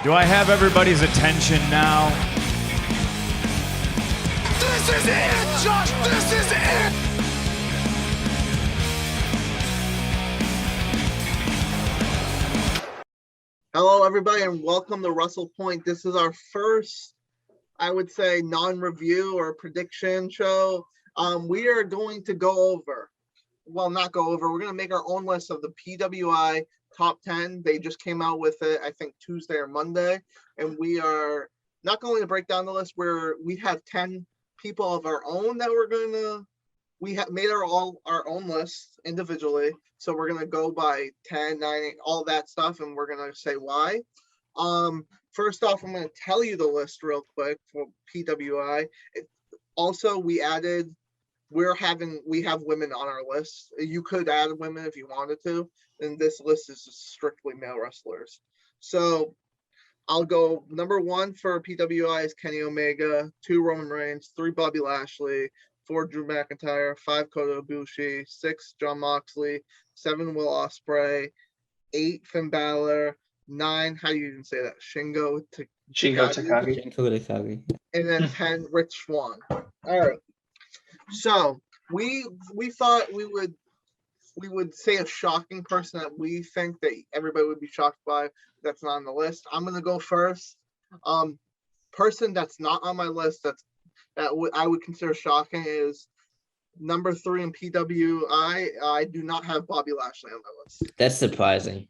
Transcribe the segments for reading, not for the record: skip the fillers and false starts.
Do I have everybody's attention now? This is it, Josh! This is it! Hello, everybody, and welcome to WrestlePoint. This is our first, I would say, non-review or prediction show. We are going to go over, well, not go over, we're going to make our own list of the PWI top 10. They just came out with it, I think, Tuesday or Monday, and we are not going to break down the list where we have 10 people of our own that we have made our own list individually. So we're going to go by 10, 9, 8, all that stuff, and we're going to say why. First off, I'm going to tell you the list real quick for PWI. Also, we have women on our list. You could add women if you wanted to, and this list is just strictly male wrestlers. So I'll go number 1 for PWI is Kenny Omega, 2 Roman Reigns, 3 Bobby Lashley, 4 Drew McIntyre, 5 Kode Bushi, 6 Jon Moxley, 7 Will Ospreay, 8 Finn Balor, 9, how do you even say that? Shingo Takagi. And then 10 Rich Swann. All right. So we thought we would say a shocking person that we think that everybody would be shocked by that's not on the list. I'm gonna go first. Person that's not on my list that I would consider shocking is number 3 in PWI. I do not have Bobby Lashley on my list. That's surprising.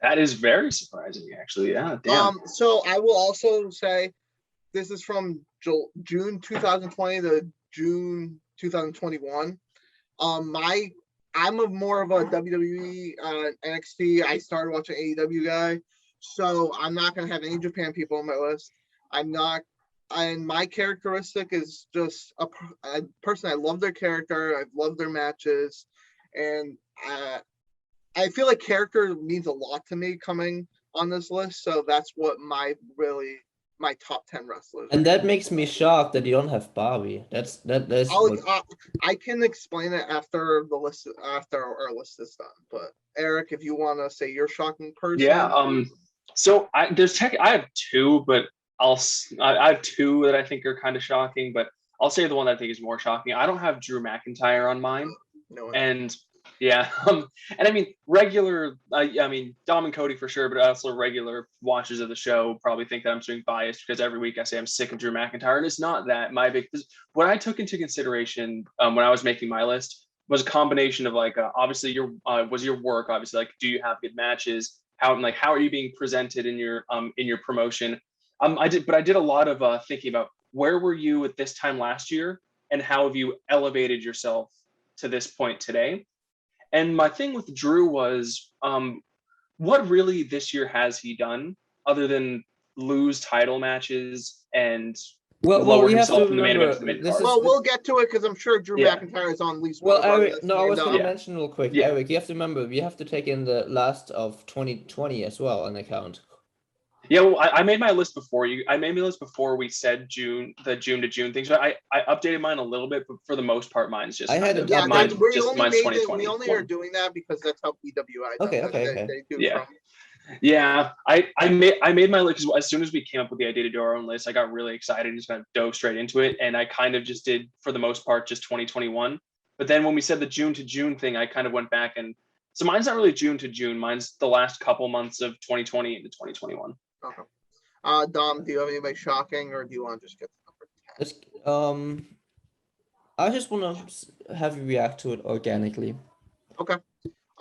That is very surprising, actually. Yeah, damn. So I will also say this is from June 2020 to June 2021. I'm more of a WWE NXT. I started watching AEW guy, so I'm not gonna have any Japan people on my list. And my characteristic is just a person. I love their character. I've loved their matches, and I feel like character means a lot to me coming on this list. So that's what my top 10 wrestlers. And that makes me shocked that you don't have Bobby. That's I can explain it after our list is done. But Eric, if you want to say your shocking person. Yeah. So I have 2, but I have 2 that I think are kind of shocking, but I'll say the one that I think is more shocking. I don't have Drew McIntyre on mine. No. And yeah, and I mean regular. I mean Dom and Cody for sure, but also regular watchers of the show probably think that I'm being biased because every week I say I'm sick of Drew McIntyre, and it's not that. What I took into consideration when I was making my list was a combination of like obviously your work, obviously like do you have good matches, how are you being presented in your promotion. I did a lot of thinking about where were you at this time last year and how have you elevated yourself to this point today. And my thing with Drew was, what really this year has he done other than lose title matches and lower himself from the main event to the mid card? Well, we'll get to it because I'm sure Drew McIntyre is on at least one. Well, Eric, I was going to mention real quick. Yeah. Eric, you have to remember, we have to take in the last of 2020 as well on account. Yeah, well, I made my list before you. I made my list before we said the June to June thing. So I updated mine a little bit, but for the most part, mine's just. Mine's 2020. We only are doing that because that's how PWI does. Okay. Yeah, I made my list as soon as we came up with the idea to do our own list. I got really excited and just kind of dove straight into it, and I kind of just did for the most part just 2021. But then when we said the June to June thing, I kind of went back and so mine's not really June to June. Mine's the last couple months of 2020 into 2021. Okay. Dom, do you have anybody shocking, or do you want to just get the number 10? I just want to have you react to it organically. Okay.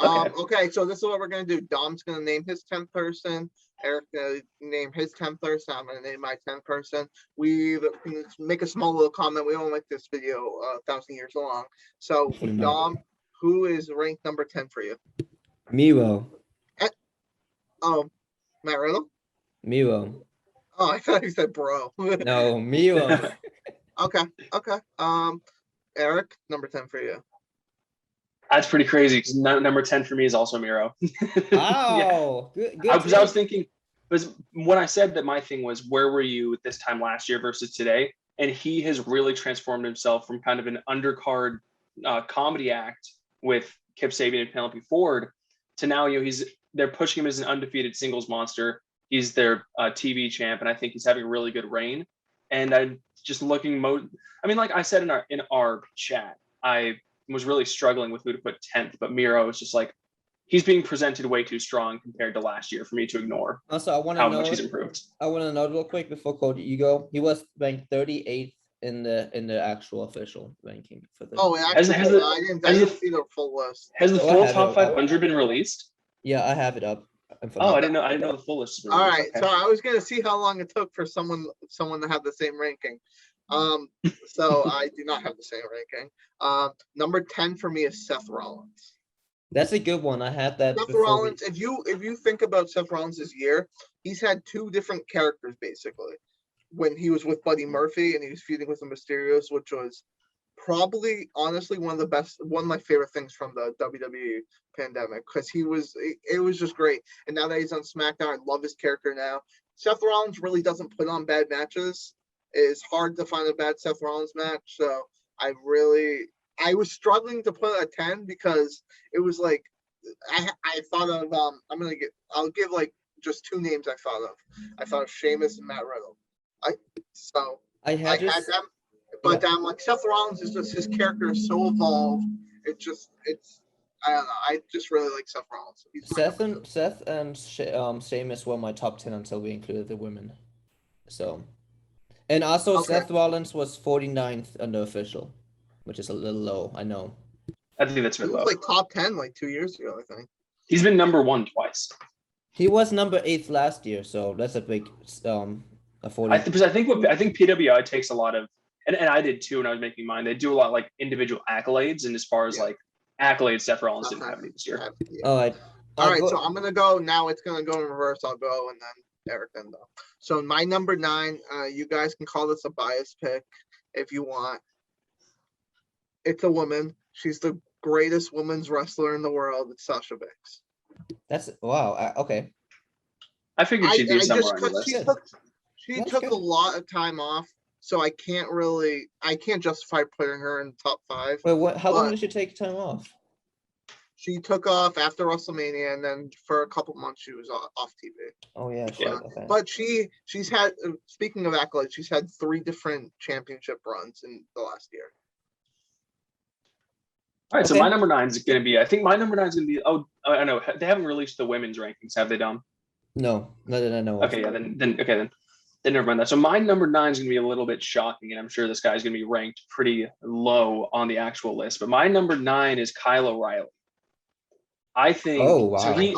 Okay, so this is what we're going to do. Dom's going to name his 10th person. Eric's going to name his 10th person. I'm going to name my 10th person. We can make a small little comment. We don't make this video 1,000 years long. So, Dom, who is ranked number 10 for you? Miro. Matt Riddle? Miro. Oh, I thought you said bro. No, Miro. Okay. Eric, number 10 for you. That's pretty crazy because number 10 for me is also Miro. Wow. Yeah. Good. I was thinking, because when I said that my thing was, where were you at this time last year versus today? And he has really transformed himself from kind of an undercard comedy act with Kip Sabian and Penelope Ford to now, they're pushing him as an undefeated singles monster. He's their TV champ, and I think he's having a really good reign. And I'm just looking like I said in our chat, I was really struggling with who to put 10th, but Miro is just like, he's being presented way too strong compared to last year for me to ignore. Also, I want to how know much he's improved. I want to note real quick before Kode, you go. He was ranked 38th in the actual official ranking for the. Oh, actually, I didn't see the full list. Has the full top 500 been released? Yeah, I have it up. Oh, I didn't know the full list. All right, okay. So I was gonna see how long it took for someone to have the same ranking. So I do not have the same ranking. Number 10 for me is Seth Rollins. That's a good one. I had that. Seth Rollins. If you think about Seth Rollins' year, he's had two different characters basically. When he was with Buddy Murphy and he was feuding with the Mysterios, which was probably honestly one of my favorite things from the WWE pandemic, because it was just great. And now that he's on SmackDown, I love his character now. Seth Rollins really doesn't put on bad matches. It's hard to find a bad Seth Rollins match. So I was struggling to put a 10 because it was like I thought of I'll give like just two names I thought of. I thought of Sheamus and Matt Riddle. I had them, but I'm like, Seth Rollins is just, his character is so evolved. I don't know. I just really like Seth Rollins. Seth and Sheamus were my top 10 until we included the women. So, and also okay. Seth Rollins was 49th under official, which is a little low. I know. I think that's really low. Like top 10 like 2 years ago, I think. He's been number 1 twice. He was number 8th last year, so that's a big a 40. I think PWI takes a lot of, and I did too when I was making mine. They do a lot of, like, individual accolades, and as far as like accolades, Seth Rollins didn't have any this year. All right, so I'm gonna go now. It's gonna go in reverse. I'll go and then Eric then go. So my number 9, you guys can call this a bias pick if you want. It's a woman. She's the greatest women's wrestler in the world. It's Sasha Banks. That's wow. Okay. I figured she'd be somewhere on the list. She took a lot of time off, so I can't justify putting her in top 5. Wait, how long did she take time off? She took off after WrestleMania, and then for a couple months she was off TV. Oh yeah, sure. Okay. But she's had, speaking of accolades, she's had 3 different championship runs in the last year. All right, so my number 9 is going to be. I think my number 9 is going to be. Oh, I know they haven't released the women's rankings, have they, Dom? No, that I know. Okay, yeah, then never mind that. So my number 9 is going to be a little bit shocking, and I'm sure this guy's going to be ranked pretty low on the actual list. But my number 9 is Kyle O'Reilly. I think. Oh wow! So I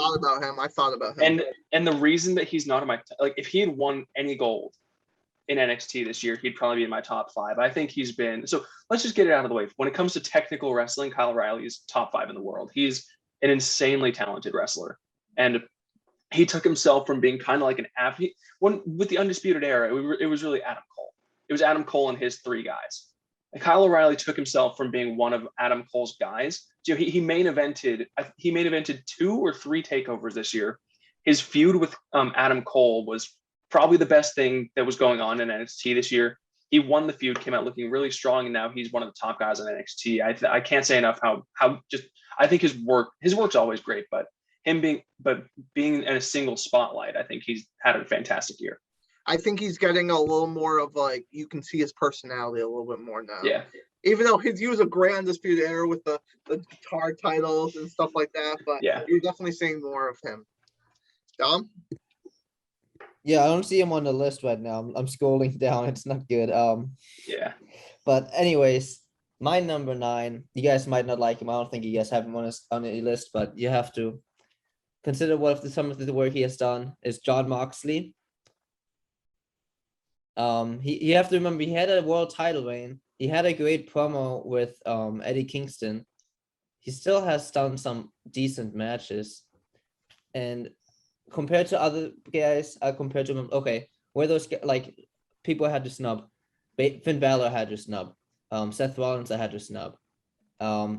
thought about him. And the reason that he's not in my if he had won any gold in NXT this year, he'd probably be in my top 5. I think he's been. So let's just get it out of the way. When it comes to technical wrestling, Kyle O'Reilly is top 5 in the world. He's an insanely talented wrestler, and he took himself from being kind of like with the Undisputed Era, it was really Adam Cole. It was Adam Cole and his 3 guys. And Kyle O'Reilly took himself from being one of Adam Cole's guys. So he main evented 2 or 3 takeovers this year. His feud with Adam Cole was probably the best thing that was going on in NXT this year. He won the feud, came out looking really strong, and now he's one of the top guys in NXT. I can't say enough how just I think his work's always great, but him being in a single spotlight, I think he's had a fantastic year. I think he's getting a little more of, like, you can see his personality a little bit more now. Yeah. Even though he was a great Undisputed Era with the guitar titles and stuff like that, but yeah, you're definitely seeing more of him. Dom? Yeah, I don't see him on the list right now. I'm scrolling down. It's not good. Yeah. But anyways, my number 9. You guys might not like him. I don't think you guys have him on a list, but you have to consider some of the work he has done is Jon Moxley. You have to remember he had a world title reign. He had a great promo with Eddie Kingston. He still has done some decent matches, and compared to other guys, compared to him, okay, where those like people had to snub. Finn Balor had to snub. Seth Rollins I had to snub.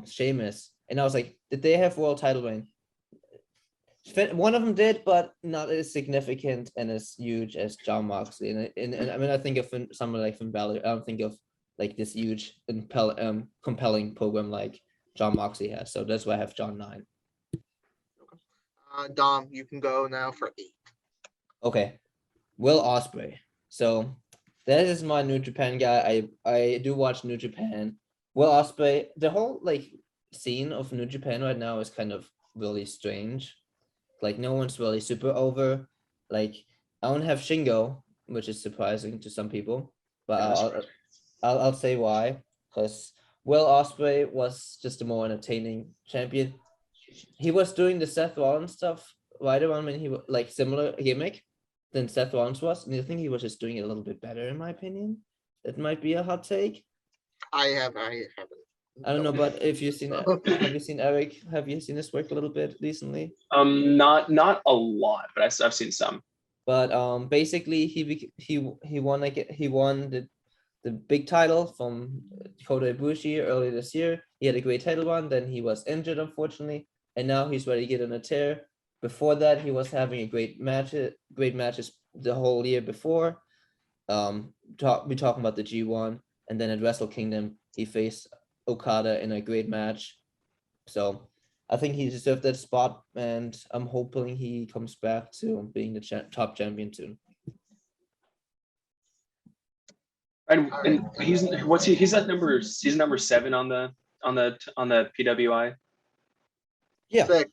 Sheamus, and I was like, did they have world title reign? One of them did, but not as significant and as huge as Jon Moxley. And I mean, I think of someone like Finn Balor. I don't think of like this huge and compelling program like Jon Moxley has. So that's why I have John 9. Dom, you can go now for 8. Okay, Will Ospreay. So that is my New Japan guy. I do watch New Japan. Will Ospreay. The whole like scene of New Japan right now is kind of really strange. Like no one's really super over. Like I don't have Shingo, which is surprising to some people, but Yeah, that's I'll say why. Because Will Ospreay was just a more entertaining champion. He was doing the Seth Rollins stuff right around when he was like similar gimmick than Seth Rollins was, and I think he was just doing it a little bit better in my opinion. That might be a hot take. I haven't. I don't know, but if you've seen it, have you seen Eric? Have you seen his work a little bit recently? Not a lot, but I've seen some. But basically he won the big title from Kode Bushi earlier this year. He had a great title run, then he was injured unfortunately, and now he's ready to get on a tear. Before that, he was having a great matches the whole year before. We're talking about the G1, and then at Wrestle Kingdom he faced Okada in a great match. So I think he deserved that spot, and I'm hoping he comes back to being the top champion soon. And he's number 7 on the PWI. Yeah. Sick.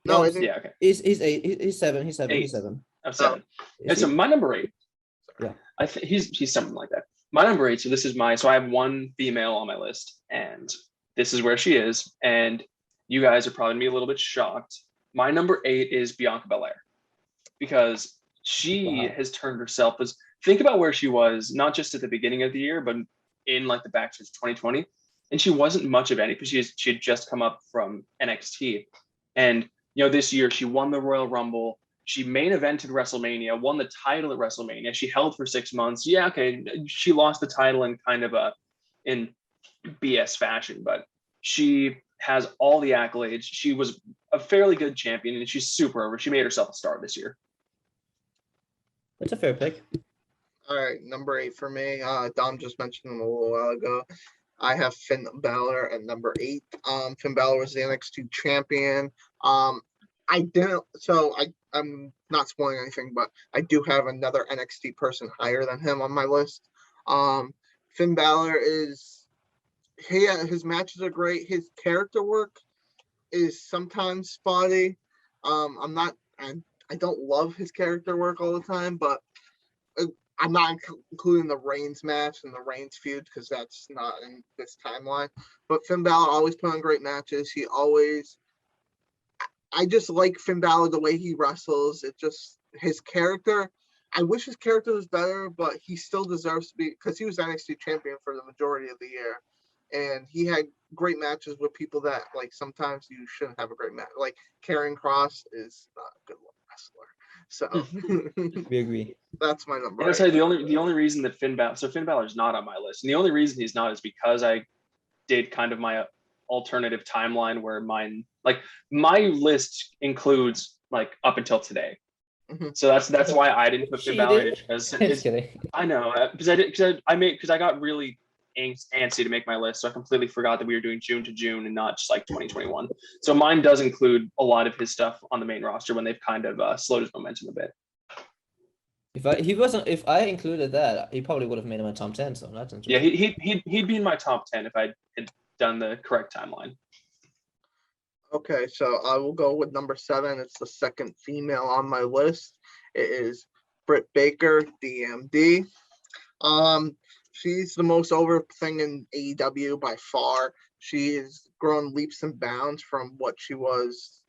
No, I think Yeah, okay. He's 8. He's 7. He's 7. Eight. He's 7. I'm 7. Is And so he? my number 8. Yeah. I think he's something like that. My number 8. So I have one female on my list, and this is where she is. And you guys are probably gonna be a little bit shocked. My number 8 is Bianca Belair, because she has turned herself. Think about where she was, not just at the beginning of the year, but in like the back to 2020, and she wasn't much of any because she had just come up from NXT, and this year she won the Royal Rumble. She main evented WrestleMania, won the title at WrestleMania. She held for 6 months. Yeah, okay, she lost the title in kind of in BS fashion, but she has all the accolades. She was a fairly good champion, and she's super over. She made herself a star this year. That's a fair pick. all right, number 8 for me. Dom just mentioned him a little while ago. I have Finn Balor at number 8. Finn Balor was the NXT champion. I'm not spoiling anything, but I do have another NXT person higher than him on my list. Finn Balor his matches are great. His character work is sometimes spotty. I don't love his character work all the time, but I'm not including the Reigns match and the Reigns feud because that's not in this timeline. But Finn Balor always put on great matches. I just like Finn Balor the way he wrestles. His character. I wish his character was better, but he still deserves to be, because he was NXT champion for the majority of the year, and he had great matches with people that like sometimes you shouldn't have a great match. Like Karrion Kross is not a good wrestler. So We agree. that's my number. I'll tell you the only reason that Finn Balor's not on my list, and the only reason he's not is because I did kind of my alternative timeline where my list includes like up until today. So that's why I didn't put Finn Balor in it, because Just kidding. I know because I got really antsy to make my list, so I completely forgot that we were doing June to June and not just like 2021. So mine does include a lot of his stuff on the main roster when they've kind of slowed his momentum a bit. If I included that, he probably would have made him a top 10. So that's interesting. Yeah, he'd be in my top 10 if I had done the correct timeline. Okay, so I will go with number 7. It's the second female on my list. It is Brit Baker Dmd. She's the most over thing in AEW by far. She has grown leaps and bounds from what she was,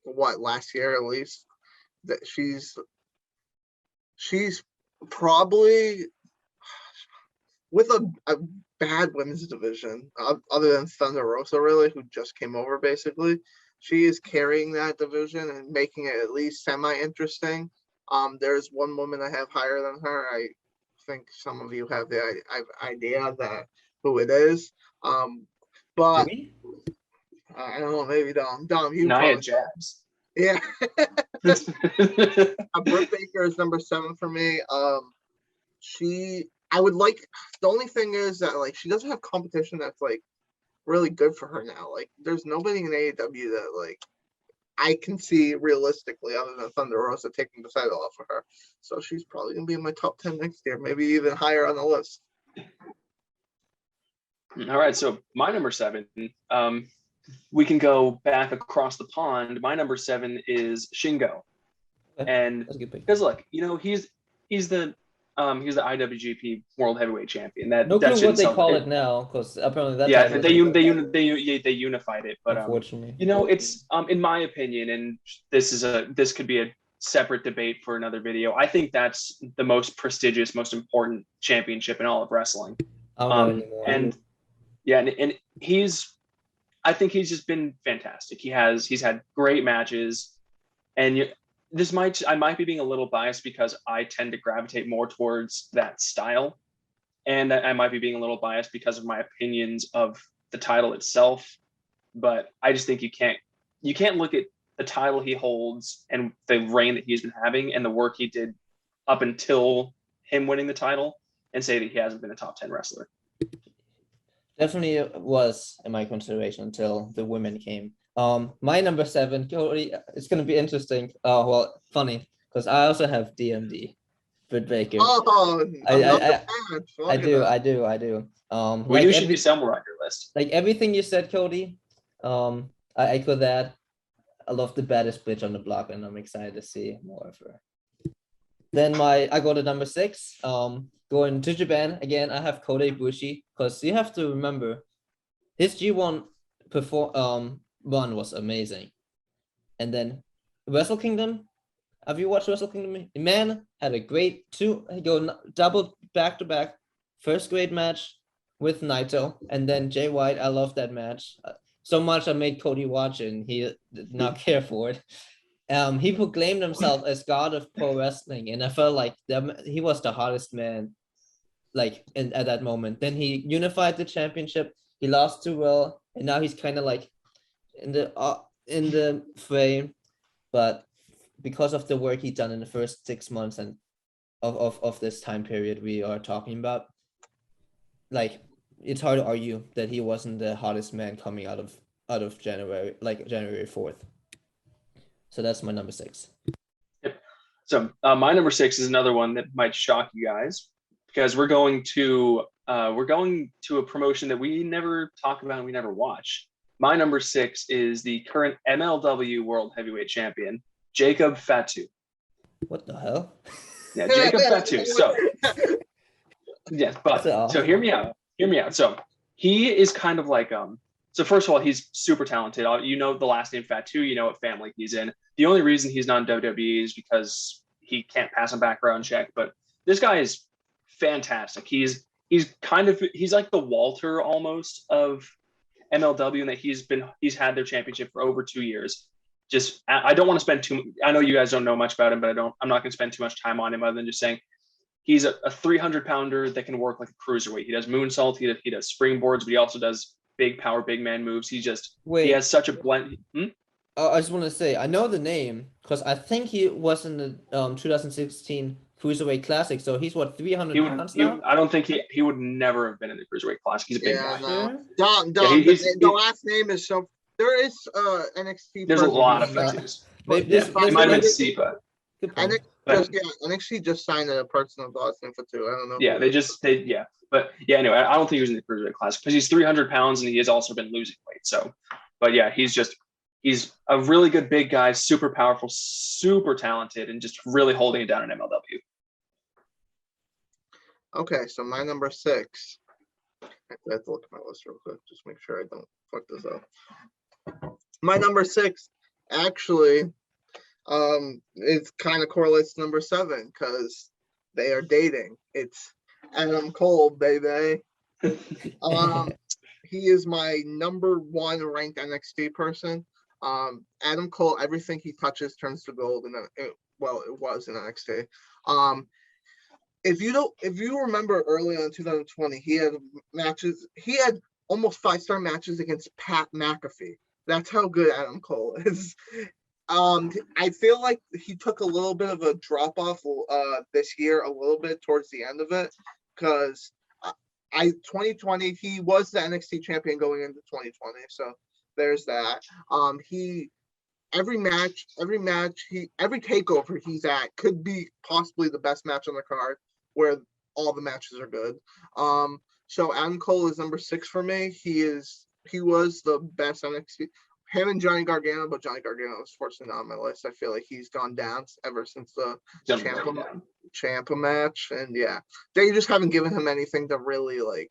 last year at least. That she's probably with a bad women's division, other than Thunder Rosa, really, who just came over basically. She is carrying that division and making it at least semi-interesting. There's one woman I have higher than her. I think some of you have the idea that who it is. But Maybe? I don't know, maybe Dom, you Nia probably. Jax. Yeah. Britt Baker is number 7 for me. I would like, the only thing is that like she doesn't have competition that's like really good for her now. Like there's nobody in AEW that like I can see realistically, other than Thunder Rosa taking the title off of her. So she's probably going to be in my top 10 next year, maybe even higher on the list. All right, so my number 7, we can go back across the pond. My number 7 is Shingo. And because look, he's the IWGP World Heavyweight Champion. No clue what they call it now, because apparently that's they unified it. But unfortunately, it's in my opinion, and this could be a separate debate for another video. I think that's the most prestigious, most important championship in all of wrestling. And I think he's just been fantastic. He's had great matches, and I might be being a little biased because I tend to gravitate more towards that style. And I might be being a little biased because of my opinions of the title itself. But I just think you can't look at the title he holds and the reign that he's been having and the work he did up until him winning the title and say that he hasn't been a top 10 wrestler. Definitely was in my consideration until the women came. My number 7, Cody, it's going to be interesting. Funny, because I also have DMD, Brit Baker. Oh, I do. We knew she'd be somewhere on your list. Like everything you said, Cody, I echo that. I love the baddest bitch on the block, and I'm excited to see more of her. Then I go to number 6. Going to Japan again, I have Kode Bushi, because you have to remember his G1 run was amazing. And then Wrestle Kingdom, have you watched Wrestle Kingdom? Man had a great double back-to-back first great match with Naito, and then Jay White. I love that match so much I made Cody watch it, and he did not care for it. He proclaimed himself as God of pro wrestling, and I felt like he was the hottest man at that moment. Then he unified the championship. He lost to Will, and now he's kind of like in the frame, but because of the work he done in the first 6 months and of this time period we are talking about, it's hard to argue that he wasn't the hottest man coming out of January, January 4th. So that's my number 6. Yep. So my number 6 is another one that might shock you guys, because we're going to a promotion that we never talk about and we never watch. My number 6 is the current MLW World Heavyweight Champion, Jacob Fatu. What the hell? Yeah, Jacob Fatu. So, yes, but so hear me out. So he is kind of like so first of all, he's super talented. You know the last name Fatu. You know what family he's in. The only reason he's not in WWE is because he can't pass a background check. But this guy is fantastic. He's like the Walter almost of MLW, in that he's had their championship for over 2 years. Just I don't want to spend I know you guys don't know much about him, but I'm not going to spend too much time on him other than just saying he's a 300-pounder that can work like a cruiserweight. He does moonsault, he does springboards, but he also does big power, big man moves. He has such a blend. I just want to say, I know the name because I think he was in the 2016 Cruiserweight Classic. So he's 300 pounds now? I don't think he would never have been in the Cruiserweight Classic. He's a big guy. No. The last name is so. There is NXT. There's a lot of Fatus. It might have been Sipa. NXT just signed a person of the last name for 2. I don't know. Yeah, but yeah, anyway, I don't think he was in the Cruiserweight Classic because he's 300 pounds and he has also been losing weight. So, but yeah, he's a really good big guy, super powerful, super talented, and just really holding it down in MLW. Okay, so my number 6. I have to look at my list real quick, just make sure I don't fuck this up. My number 6 actually it kind of correlates to number 7 because they are dating. It's Adam Cole, baby. He is my number 1 ranked NXT person. Adam Cole, everything he touches turns to gold, and it was in NXT. If you remember early on in 2020, he had matches. He had almost 5-star matches against Pat McAfee. That's how good Adam Cole is. I feel like he took a little bit of a drop off this year, a little bit towards the end of it, because 2020 he was the NXT champion going into 2020. So there's that. He every takeover he's at could be possibly the best match on the card, where all the matches are good. So Adam Cole is number 6 for me. He was the best NXT. Him and Johnny Gargano, but Johnny Gargano is fortunately not on my list. I feel like he's gone down ever since the Ciampa match, and yeah, they just haven't given him anything to really like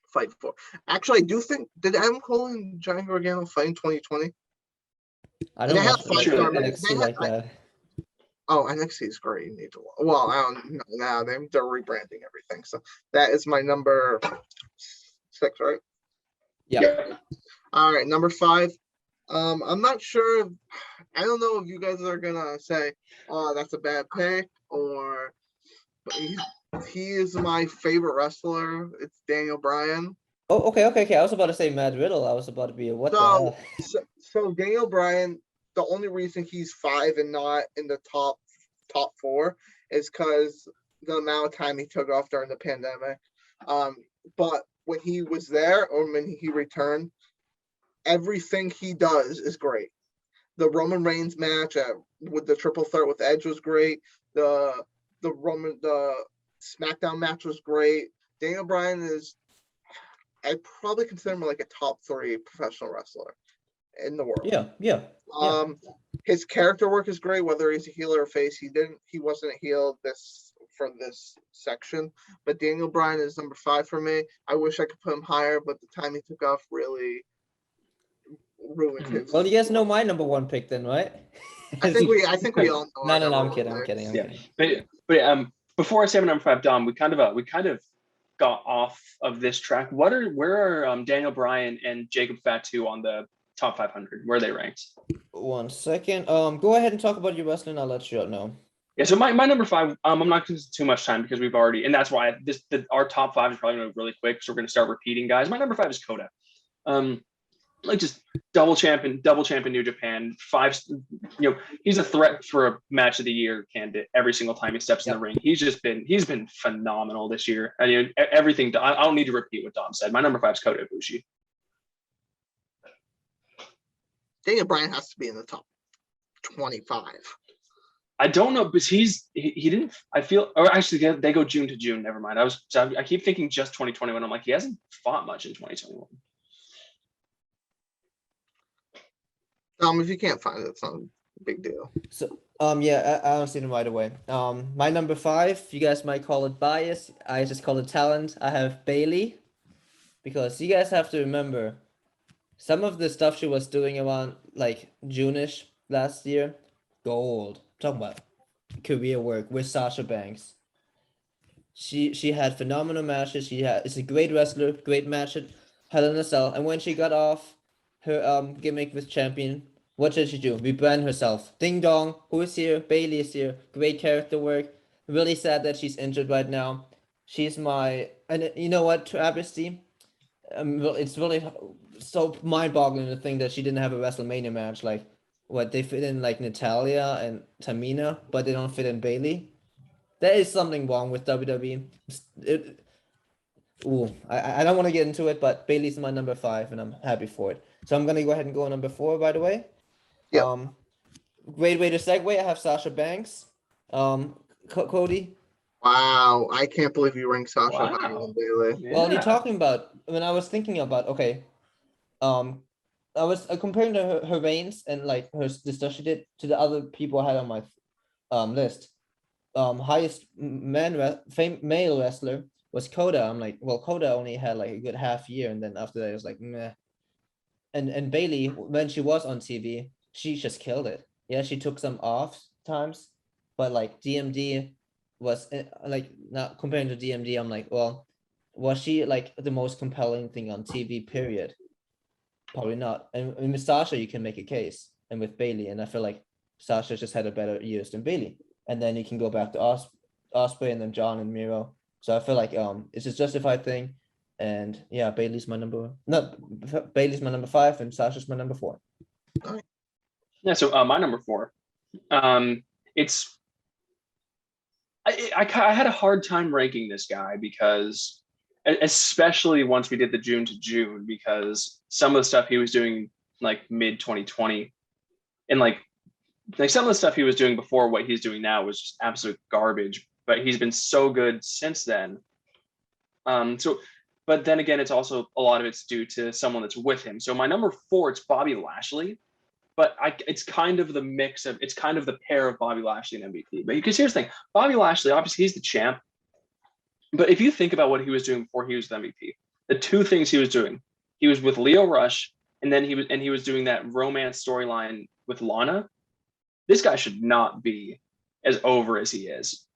fight for. Actually, I do think, did Adam Cole and Johnny Gargano fight in 2020? I don't They have watch fight NXT like that. Oh, NXT is great. You need to. Well, I don't know now. They're rebranding everything, so that is my number 6, right? Yeah. All right, number 5. I'm not sure. I don't know if you guys are gonna say, "Oh, that's a bad pick," or but he is my favorite wrestler. It's Daniel Bryan. Oh, okay. I was about to say Matt Riddle. I was about to be what the hell? So Daniel Bryan, the only reason he's 5 and not in the top 4 is because the amount of time he took off during the pandemic. But when he was there or when he returned, everything he does is great. The Roman Reigns match with the triple threat with Edge was great. The SmackDown match was great. Daniel Bryan is, I'd probably consider him like a top 3 professional wrestler in the world. Yeah. His character work is great, whether he's a heel or a face. He wasn't a heel for this section, but Daniel Bryan is number 5 for me. I wish I could put him higher, but the time he took off really ruined his. Well, you guys know my number 1 pick then, right? I think we all know. No, I'm kidding. Yeah. But before I say my number 5, Dom, we kind of got off of this track. Where are Daniel Bryan and Jacob Fatu on the top 500? Where are they ranked? 1 second. Go ahead and talk about your wrestling. I'll let you know. Yeah, so my number 5, I'm not going to too much time because we've already, and that's why our top 5 is probably going to be really quick, so we're going to start repeating guys. My number 5 is Kode. Like just double champion New Japan, 5, he's a threat for a match of the year candidate every single time he steps in the ring. He's been phenomenal this year. I mean, everything. I don't need to repeat what Dom said. My number 5 is Kode Bushi. Daniel Bryan has to be in the top 25. I don't know, because he didn't. I feel, or actually, they go June to June. Never mind. I keep thinking just 2021. I'm like, he hasn't fought much in 2021. If you can't find it, it's not a big deal. So, yeah, I don't see them right away. My number 5, you guys might call it bias. I just call it talent. I have Bayley, because you guys have to remember some of the stuff she was doing around like June-ish last year, gold. Talking about career work with Sasha Banks. She had phenomenal matches. Is a great wrestler, great match at Hell in a Cell. And when she got off her gimmick with champion, what did she do? Rebrand herself. Ding dong, who is here? Bayley is here. Great character work. Really sad that she's injured right now. She's and you know what, travesty? It's really so mind-boggling to think that she didn't have a WrestleMania match. Like, what, they fit in like Natalia and Tamina, but they don't fit in Bayley. There is something wrong with WWE. I don't want to get into it, but Bayley's my number 5, and I'm happy for it. So I'm gonna go ahead and go on number 4, by the way. Yeah. Great way to segue. I have Sasha Banks. Cody. Wow, I can't believe you ranked Sasha higher than Bayley. Yeah. Well, you're talking about, when I was thinking about, I was comparing her reigns and like the stuff she did to the other people I had on my list. Highest male wrestler was Kode. I'm like, well, Kode only had like a good half year, and then after that it was like meh. And Bayley, when she was on TV, she just killed it. Yeah, she took some off times, but like DMD was like, not comparing to DMD. I'm like, well, was she like the most compelling thing on TV? Period. Probably not. And with Sasha, you can make a case, and with Bayley, and I feel like Sasha just had a better years than Bayley. And then you can go back to Osprey and then John and Miro. So I feel like it's a justified thing. And yeah, Bayley's my number 5 and Sasha's my number 4. Yeah, so my number 4. I had a hard time ranking this guy, because especially once we did the June to June, because some of the stuff he was doing like mid 2020 and like some of the stuff he was doing before what he's doing now was just absolute garbage. But he's been so good since then. But then again, it's also a lot of it's due to someone that's with him. So my number 4, it's Bobby Lashley. But it's kind of the mix of, it's kind of the pair of Bobby Lashley and MVP. But because here's the thing, Bobby Lashley, obviously he's the champ. But if you think about what he was doing before he was the MVP, the 2 things he was doing, he was with Lio Rush, and then he was doing that romance storyline with Lana. This guy should not be as over as he is.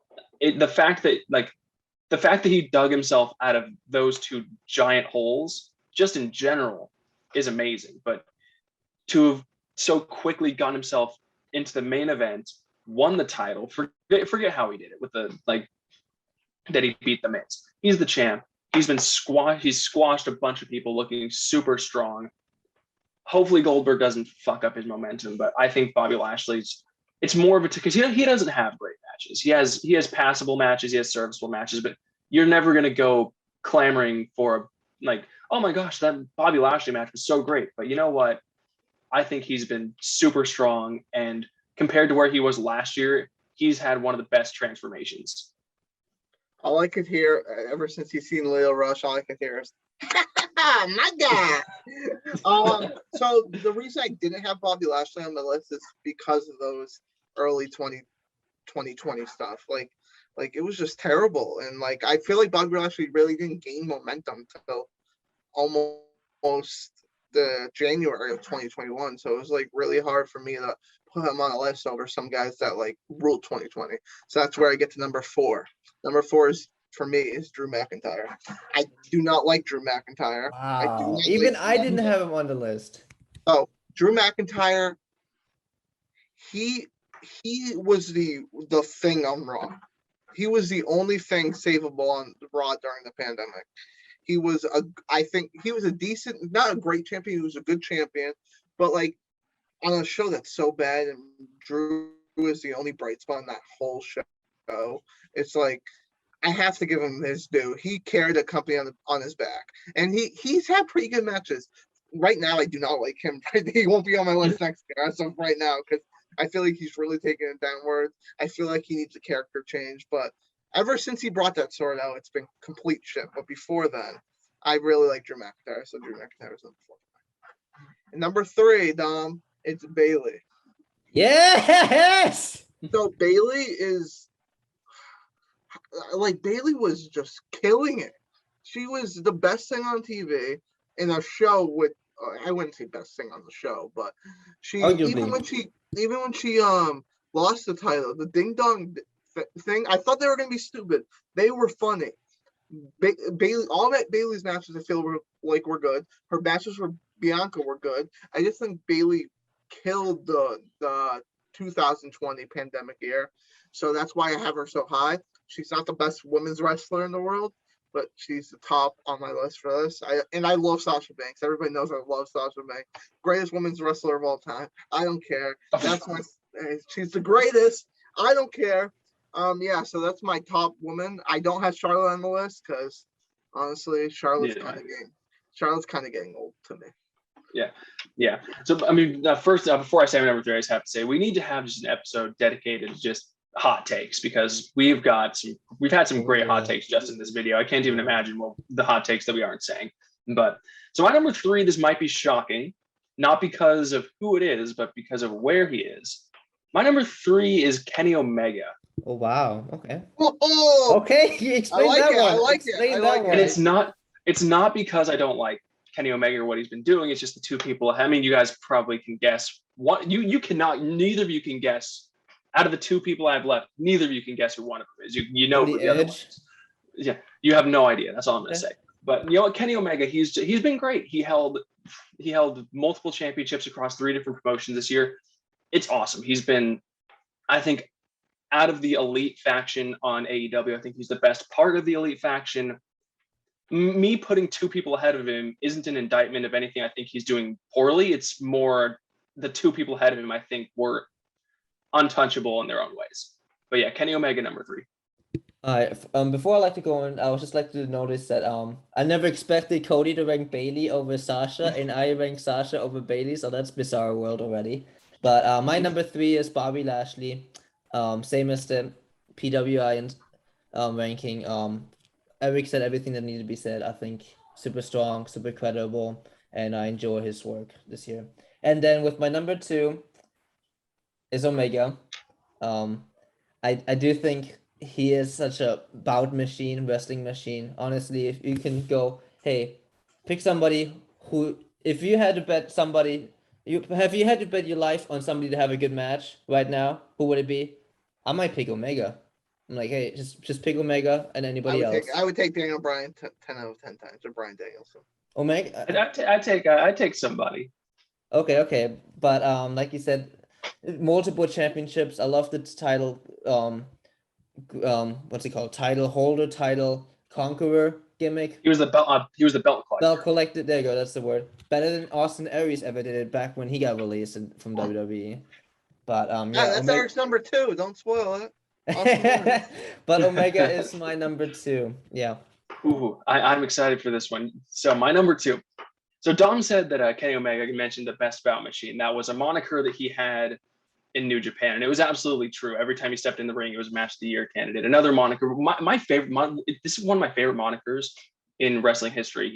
The fact that he dug himself out of those 2 giant holes, just in general, is amazing. But to have so quickly gotten himself into the main event, won the title, forget how he did it with the that he beat the Miz. He's the champ. He's been squashed. He's squashed a bunch of people, looking super strong. Hopefully Goldberg doesn't fuck up his momentum, but I think Bobby Lashley's, it's more of a, because he doesn't have great matches. He has passable matches, he has serviceable matches, but you're never going to go clamoring for oh my gosh, that Bobby Lashley match was so great. But you know what? I think he's been super strong, and compared to where he was last year, he's had one of the best transformations. All I could hear ever since he's seen Leo Rush, all I could hear is, my God. So the reason I didn't have Bobby Lashley on the list is because of those early 2020 stuff. Like it was just terrible. And I feel like Bobby Lashley really didn't gain momentum till almost the January of 2021. So it was really hard for me to put him on a list over some guys that ruled 2020. So that's where I get to number 4. Number 4 is, for me, is Drew McIntyre. I do not like Drew McIntyre. Wow. Even I didn't have him on the list. Oh, Drew McIntyre, he was the thing on Raw. He was the only thing savable on Raw during the pandemic. I think he was a decent, not a great champion, he was a good champion, but on a show that's so bad, and Drew is the only bright spot in that whole show, it's I have to give him his due. He carried a company on his back, and he's had pretty good matches. Right now, I do not like him. He won't be on my list next year as of right now, because I feel like he's really taking it downward. I feel like he needs a character change, but ever since he brought that sword out, it's been complete shit. But before then, I really like Drew McIntyre, so Drew McIntyre is number 4. And number 3, Dom, it's Bayley. Yes! So Bayley is Bayley was just killing it. She was the best thing on TV in a show with, I wouldn't say best thing on the show, but she even when she lost the title, the ding dong thing, I thought they were gonna be stupid. They were funny. Bayley, all that Bayley's matches I feel were good. Her matches with Bianca were good. I just think Bayley killed the 2020 pandemic year, so that's why I have her so high. She's not the best women's wrestler in the world, but she's the top on my list for this. I love Sasha Banks. Everybody knows I love Sasha Banks. Greatest women's wrestler of all time. I don't care. She's the greatest. I don't care. Yeah, so that's my top woman. I don't have Charlotte on the list because honestly, Charlotte's kind of getting old to me. Yeah. So I mean, first, before I say my number 3, I just have to say we need to have just an episode dedicated to just hot takes, because we've had some great hot takes just in this video. I can't even imagine the hot takes that we aren't saying. But so my number 3, this might be shocking, not because of who it is, but because of where he is. My number 3 is Kenny Omega. Oh wow. Okay. Oh, okay. Explain that one. I like it. And it's not because I don't like Kenny Omega or what he's been doing. It's just the 2 people. I mean, you guys probably can guess what neither of you can guess. Out of the 2 people I have left, neither of you can guess who one of them is. You know who the other one is. Yeah, you have no idea. That's all I'm gonna say. But you know what, Kenny Omega, he's been great. He held multiple championships across 3 different promotions this year. It's awesome. He's been, I think, out of the elite faction on AEW, I think he's the best part of the elite faction. Me putting 2 people ahead of him isn't an indictment of anything I think he's doing poorly. It's more the 2 people ahead of him, I think, were untouchable in their own ways. But yeah, Kenny Omega, number 3. Before I like to go on, I would just like to notice that I never expected Cody to rank Bayley over Sasha, and I rank Sasha over Bayley, so that's bizarre world already. But my number 3 is Bobby Lashley. Same as the PWI and ranking. Eric said everything that needed to be said. I think super strong, super credible, and I enjoy his work this year. And then with my number 2 is Omega. I do think he is such a bout machine, wrestling machine. Honestly, if you can go, hey, pick somebody who, if you had to bet somebody, you had to bet your life on somebody to have a good match right now, who would it be? I might pick Omega. I'm like, hey, just pick Omega and anybody else. I would take Daniel Bryan 10 out of 10 times, or Bryan Danielson. Omega. I'd take somebody. Okay, but like you said, multiple championships. I love the title. What's it called? Title holder, title conqueror gimmick. He was the belt. He was the belt collector. Belt collector. There you go. That's the word. Better than Austin Aries ever did it back when he got released from WWE. But yeah, that's Eric's number 2. Don't spoil it. But Omega is my number 2. Yeah. Ooh, I'm excited for this one. So my number 2. So Dom said that Kenny Omega mentioned the best bout machine. That was a moniker that he had in New Japan, and it was absolutely true. Every time he stepped in the ring, it was match of the year candidate. Another moniker, my favorite. This is one of my favorite monikers in wrestling history.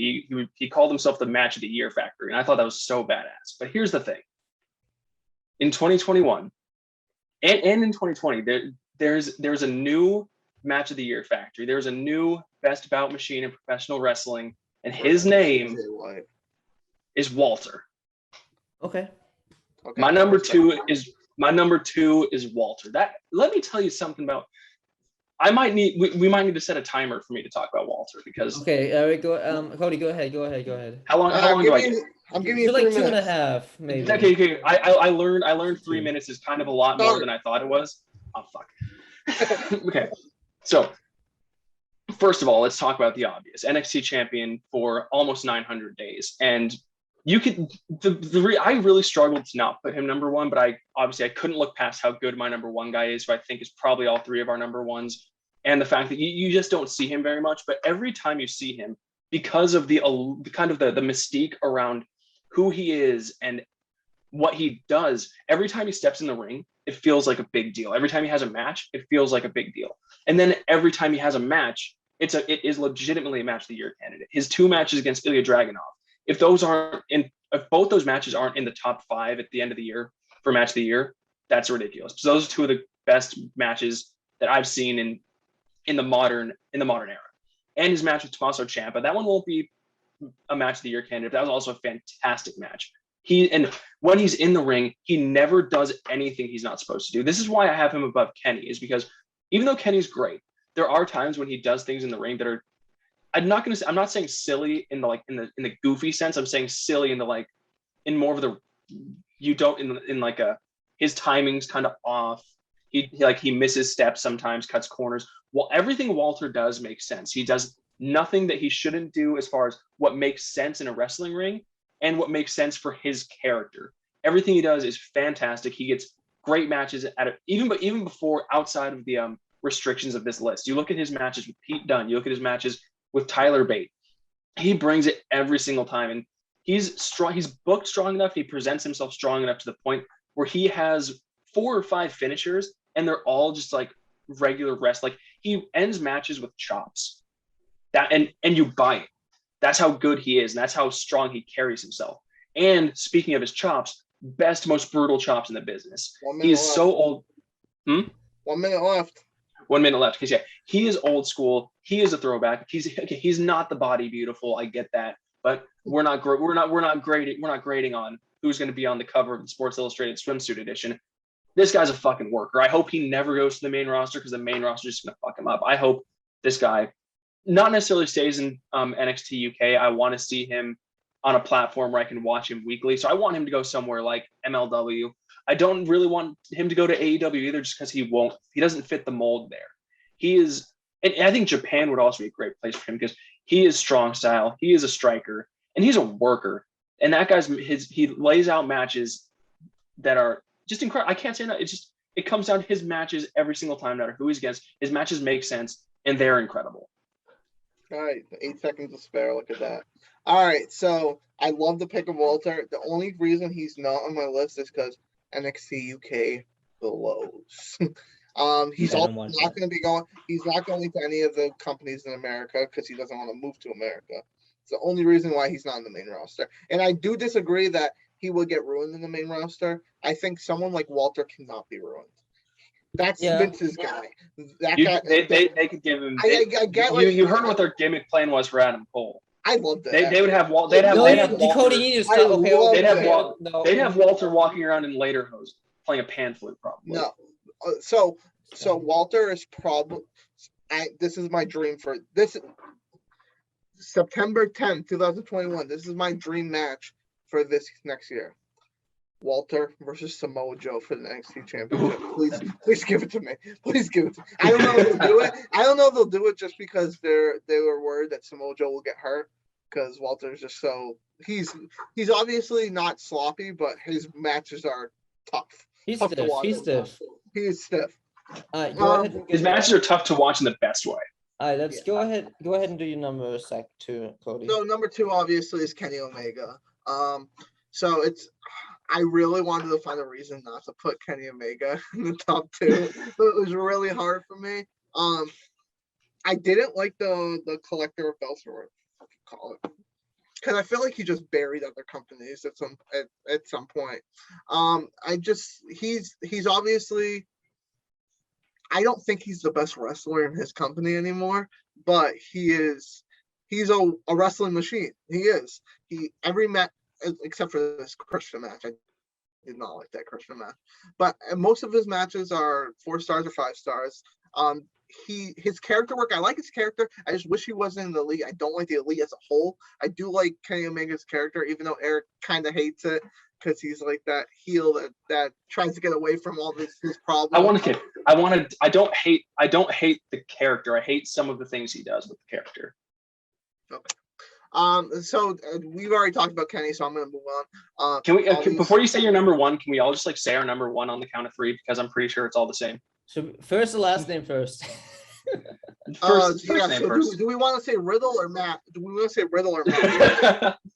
He called himself the match of the year factory, and I thought that was so badass. But here's the thing: in 2021 and in 2020, there's a new match of the year factory. There's a new best bout machine in professional wrestling, and his name is Walter. Okay. My number 2 is Walter. That, let me tell you something about. We might need to set a timer for me to talk about Walter, because. Okay, Eric, Cody, go ahead. How long do I get? I'm giving you like 3 2.5, minutes. maybe. Okay. I learned 3 minutes is kind of a lot more than I thought it was. Oh fuck. Okay, so first of all, let's talk about the obvious. NXT champion for almost 900 days, and you could. I really struggled to not put him number 1, but I couldn't look past how good my number 1 guy is, who I think is probably all 3 of our number 1s, and the fact that you just don't see him very much. But every time you see him, because of the kind of the mystique around who he is and what he does, every time he steps in the ring, it feels like a big deal. Every time he has a match, it feels like a big deal. And then every time he has a match, it is legitimately a match of the year candidate. His 2 matches against Ilya Dragunov, if both those matches aren't in the top 5 at the end of the year for match of the year, that's ridiculous. So those are 2 of the best matches that I've seen in the modern era. And his match with Tommaso Ciampa, that one won't be a match of the year candidate. That was also a fantastic match. And when he's in the ring, he never does anything he's not supposed to do. This is why I have him above Kenny, is because even though Kenny's great, there are times when he does things in the ring that are, I'm not saying silly in the goofy sense. I'm saying silly in the in more of the, his timing's kind of off. He misses steps sometimes, cuts corners. Well, everything Walter does makes sense. He does nothing that he shouldn't do as far as what makes sense in a wrestling ring and what makes sense for his character. Everything he does is fantastic. He gets great matches even before, outside of the restrictions of this list. You look at his matches with Pete Dunne, you look at his matches with Tyler Bate. He brings it every single time, and he's strong. He's booked strong enough. He presents himself strong enough to the point where he has 4 or 5 finishers, and they're all just like regular rest. Like, he ends matches with chops. And you buy it. That's how good he is, and that's how strong he carries himself. And speaking of his chops, best, most brutal chops in the business. He is so old. 1 minute left. 1 minute left. Because he is old school. He is a throwback. He's not the body beautiful. I get that, but we're not grading on who's going to be on the cover of the Sports Illustrated Swimsuit Edition. This guy's a fucking worker. I hope he never goes to the main roster, because the main roster is just going to fuck him up. I hope this guy not necessarily stays in NXT UK. I want to see him on a platform where I can watch him weekly. So I want him to go somewhere like MLW. I don't really want him to go to AEW either, just because he doesn't fit the mold there. He is, and I think Japan would also be a great place for him, because he is strong style, he is a striker, and he's a worker. And that guy's he lays out matches that are just incredible. I can't say that. It comes down to his matches every single time, no matter who he's against. His matches make sense, and they're incredible. All right, 8 seconds to spare. Look at that. All right, so I love the pick of Walter. The only reason he's not on my list is because NXT UK blows. He's I also don't want not that. going to be going. He's not going to any of the companies in America because he doesn't want to move to America. It's the only reason why he's not in the main roster. And I do disagree that he will get ruined in the main roster. I think someone like Walter cannot be ruined. That's Vince's guy. That guy. They could give him. I get you heard what their gimmick plan was for Adam Cole. I love that. They would have Walt. They'd have Cody, you need to stop. Okay, they'd have Walter walking around in lederhosen playing a pan flute, probably. No, so Walter is probably. This is my dream for this. September 10th, 2021. This is my dream match for this next year. Walter versus Samoa Joe for the NXT Championship. Please give it to me. Please give it to me. I don't know if they'll do it. I don't know if they'll do it just because they were worried that Samoa Joe will get hurt because Walter's just so he's obviously not sloppy, but his matches are tough. He's tough stiff. He's stiff. He is stiff. Go ahead. His matches are tough to watch in the best way. All right, let's go ahead. Go ahead and do your number two, Cody. So number 2 obviously is Kenny Omega. So I really wanted to find a reason not to put Kenny Omega in the top 2. So it was really hard for me. I didn't like the collector of belts, or what you call it, because I feel like he just buried other companies at some point. He's obviously. I don't think he's the best wrestler in his company anymore, but he's a wrestling machine. He is. Every match except for this Christian match. I did not like that Christian match. But most of his matches are 4 stars or 5 stars. His character work, I like his character. I just wish he wasn't in the Elite. I don't like the Elite as a whole. I do like Kenny Omega's character, even though Eric kind of hates it because he's like that heel that tries to get away from all his problems. I don't hate the character. I hate some of the things he does with the character. Okay. So we've already talked about Kenny, so I'm going to move on. Can we before you say your number 1, can we all just say our number 1 on the count of 3 because I'm pretty sure it's all the same. So first the last name first. First name first. Do we want to say Riddle or Matt?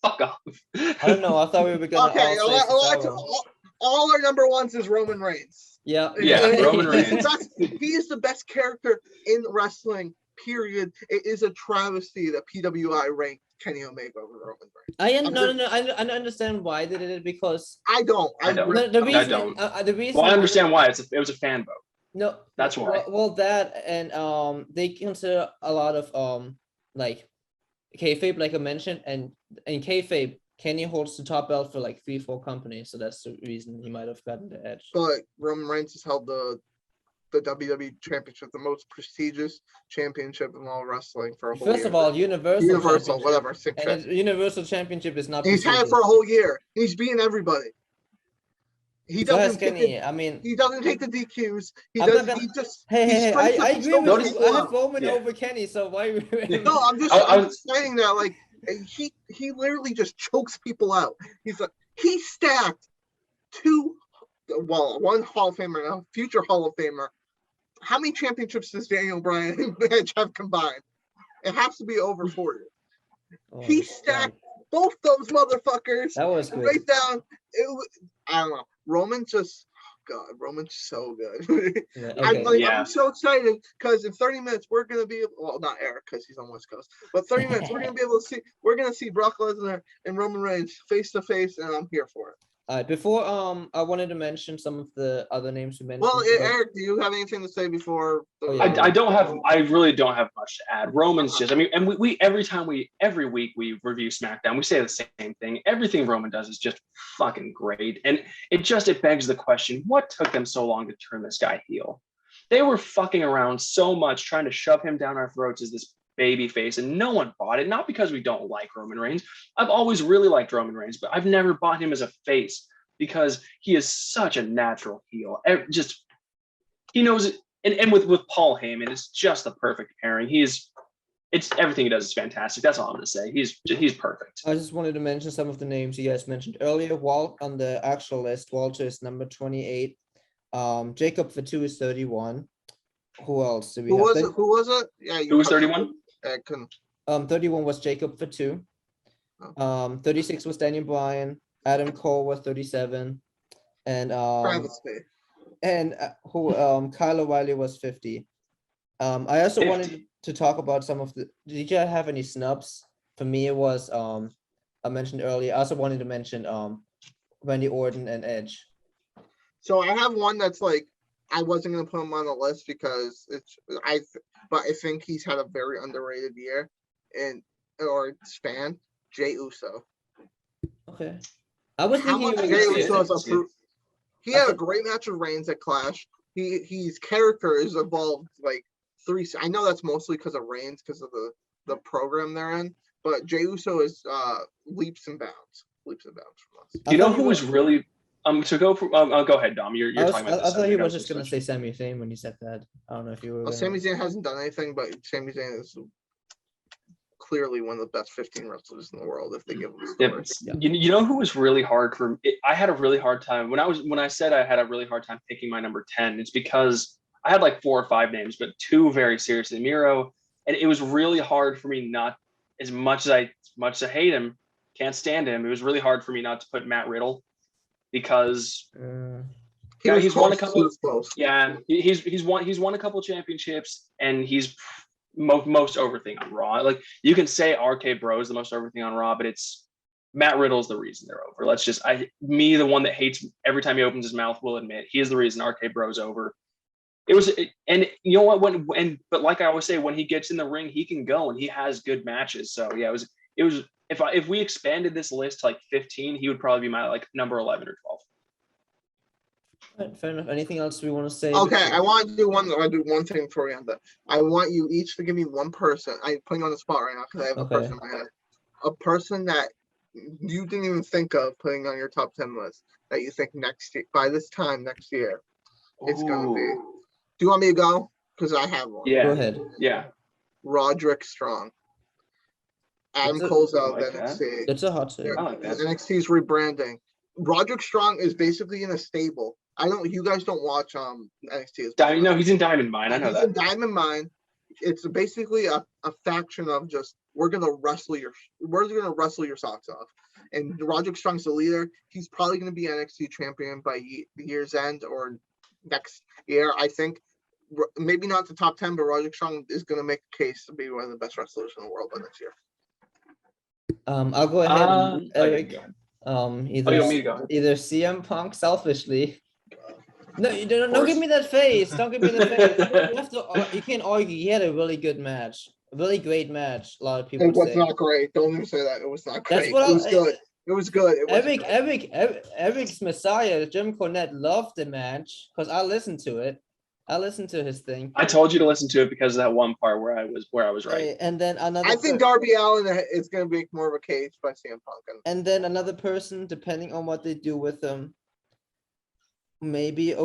Fuck off. I don't know. I thought we were gonna. Okay, all our number 1s is Roman Reigns. Yeah. Roman Reigns. He is the best character in wrestling. Period. It is a travesty that PWI ranked Kenny Omega over Roman Reigns. I understand why they did it because I don't. The reason. Well, I understand why it was a fan vote. No, that's why. Well, that and they consider a lot of like kayfabe, like I mentioned, and in kayfabe, Kenny holds the top belt for like 3-4 companies, so that's the reason he might have gotten the edge. But Roman Reigns has held the WWE Championship, the most prestigious championship in all wrestling for a whole year. First of all, Universal, whatever. And Universal Championship is not. He's had it for a whole year. He's beating everybody. He doesn't. Kenny, he doesn't take the DQs. Hey! I agree with you. I have Roman over Kenny, so why? No, I'm saying that like he literally just chokes people out. He's like he stacked 1 Hall of Famer and a future Hall of Famer. How many championships does Daniel Bryan and Edge have combined? It has to be over 40. He stacked both those motherfuckers. That was good. Right down. I don't know. Roman's so good. Yeah, okay. I'm so excited because in 30 minutes we're gonna be not Eric because he's on West Coast, but 30 minutes we're gonna see Brock Lesnar and Roman Reigns face to face, and I'm here for it. Before I wanted to mention some of the other names you mentioned. Well, Eric, do you have anything to say before? I really don't have much to add. Roman's just, and we every week we review SmackDown, we say the same thing. Everything Roman does is just fucking great, and it begs the question: what took them so long to turn this guy heel? They were fucking around so much trying to shove him down our throats as this baby face, and no one bought it. Not because we don't like Roman Reigns. I've always really liked Roman Reigns, but I've never bought him as a face because he is such a natural heel. He knows it, and with Paul Heyman, it's just the perfect pairing. It's everything he does is fantastic. That's all I'm gonna say. He's perfect. I just wanted to mention some of the names you guys mentioned earlier. Walt on the actual list, Walter is number 28. Jacob Fatu is 31. Who else do we have? Who was it? Yeah, who was 31? 31 was Jacob Fatu. 36 was Daniel Bryan. Adam Cole was 37. and Travesty. Kyle O'Reilly was 50. I also 50. wanted to talk about some of the. Did you have any snubs? For me, it was I mentioned earlier. I also wanted to mention Randy Orton and Edge. So I have one that's like I wasn't gonna put him on the list because but I think he's had a very underrated year or span. Jey Uso. Okay. I was How thinking much Jey Uso is approved? He had a great match with Reigns at Clash. His character is evolved like I know that's mostly because of Reigns, because of the program they're in. But Jey Uso is leaps and bounds from us. Do you know who was really to go for? Go ahead, Dom. You're talking about. I thought he was just gonna say Sami Zayn when he said that. I don't know if you were. Well, Sami Zayn hasn't done anything, but Sami Zayn is clearly one of the best 15 wrestlers in the world if they give him stories. Yeah. You know who was really hard for me? I had a really hard time when I said I had a really hard time picking my number 10. It's because I had like 4 or 5 names, but 2 very seriously. Miro, and it was really hard for me not, as much as I hate him, can't stand him. It was really hard for me not to put Matt Riddle because he's won a couple. Yeah, he's won a couple championships, and he's most over thing on Raw. Like you can say RK Bro is the most over thing on Raw, but it's Matt Riddle's the reason they're over. The one that hates every time he opens his mouth, will admit he is the reason RK Bro's over. And you know what? But like I always say, when he gets in the ring, he can go and he has good matches. So yeah, it was. If we expanded this list to like 15, he would probably be my like number 11 or 12. Right, fair enough. Anything else we want to say? Okay, I want to do one thing before we end that. I want you each to give me one person. I'm putting you on the spot right now because I have a person in my head. A person that you didn't even think of putting on your top 10 list that you think by this time next year it's gonna be. Do you want me to go? Because I have one. Yeah. Go ahead. Yeah. Roderick Strong. Adam Cole's out of NXT. It's a hot take. I like that. NXT's rebranding. Roderick Strong is basically in a stable. You guys don't watch NXT. No, he's in Diamond Mine. I know that. He's in Diamond Mine. It's basically a faction of just we're gonna wrestle your socks off. And Roderick Strong's the leader. He's probably gonna be NXT champion by year's end or next year. I think maybe not the top 10, but Roderick Strong is gonna make a case to be one of the best wrestlers in the world by next year. I'll go ahead, Eric. Either CM Punk selfishly. No, don't give me that face. Don't give me that face. You can't argue. He had a really good match, a really great match. A lot of people. It was not great. Don't even say that. It was not great. That's what it was good. It was good. Eric's Messiah, Jim Cornette, loved the match because I listened to it. I listened to his thing. I told you to listen to it because of that one part where I was right. And then another. I think Darby Allin is going to be more of a case by CM Punk. And then another person, depending on what they do with them, maybe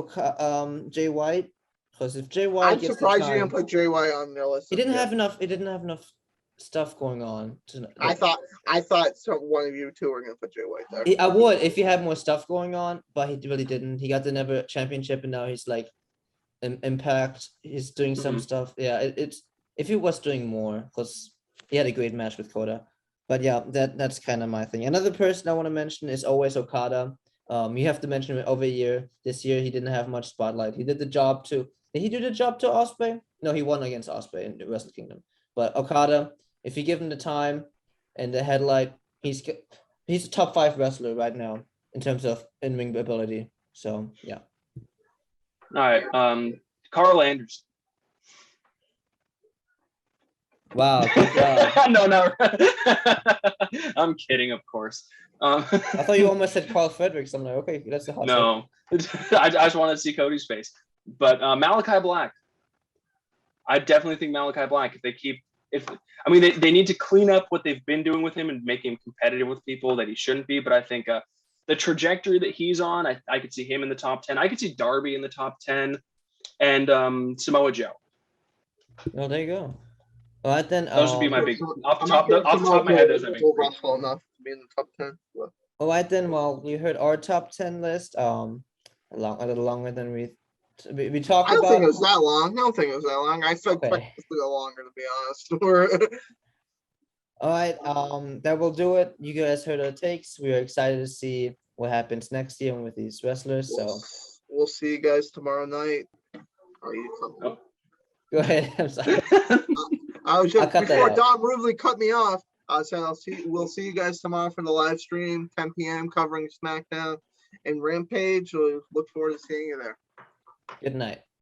Jay White, because if Jay White, I'm surprised you didn't put Jay White on their list. He didn't have enough stuff going on. I thought one of you two were going to put Jay White there. I would if he had more stuff going on, but he really didn't. He got the Never Championship, and now he's like. Impact. He's doing some stuff. Yeah, it's if he was doing more, because he had a great match with Kode. But yeah, that's kind of my thing. Another person I want to mention is always Okada. You have to mention him over a year. This year he didn't have much spotlight. He did the job to. Did he do the job to Ospreay? No, he won against Ospreay in the Wrestle Kingdom. But Okada, if you give him the time and the headlight, he's a top 5 wrestler right now in terms of in-ring ability. So yeah. All right, Carl Anderson. Wow. Good job. No. I'm kidding, of course. I thought you almost said Carl Fredericks. I'm like, okay, that's a hot. No, I just wanted to see Cody's face. But Malachi Black. I definitely think Malachi Black. They need to clean up what they've been doing with him and make him competitive with people that he shouldn't be. But I think the trajectory that he's on, I could see him in the top 10. I could see Darby in the top 10, and Samoa Joe. Oh, there you go. All right, then. Those would be my big off the top of my head. Those are big. Wrestle enough to be in the top 10. But. All right, then. Well, you heard our top 10 list. A little longer than we talked about. I don't think it was that long. I said expect it to go longer, to be honest. All right, that will do it. You guys heard our takes. We are excited to see what happens next year with these wrestlers. So We'll see you guys tomorrow night. Are you coming? go ahead. I'm sorry. I was I'll just cut that before out. Don rudely cut me off. I said we'll see you guys tomorrow for the live stream, 10 p.m. covering SmackDown and Rampage. We'll look forward to seeing you there. Good night.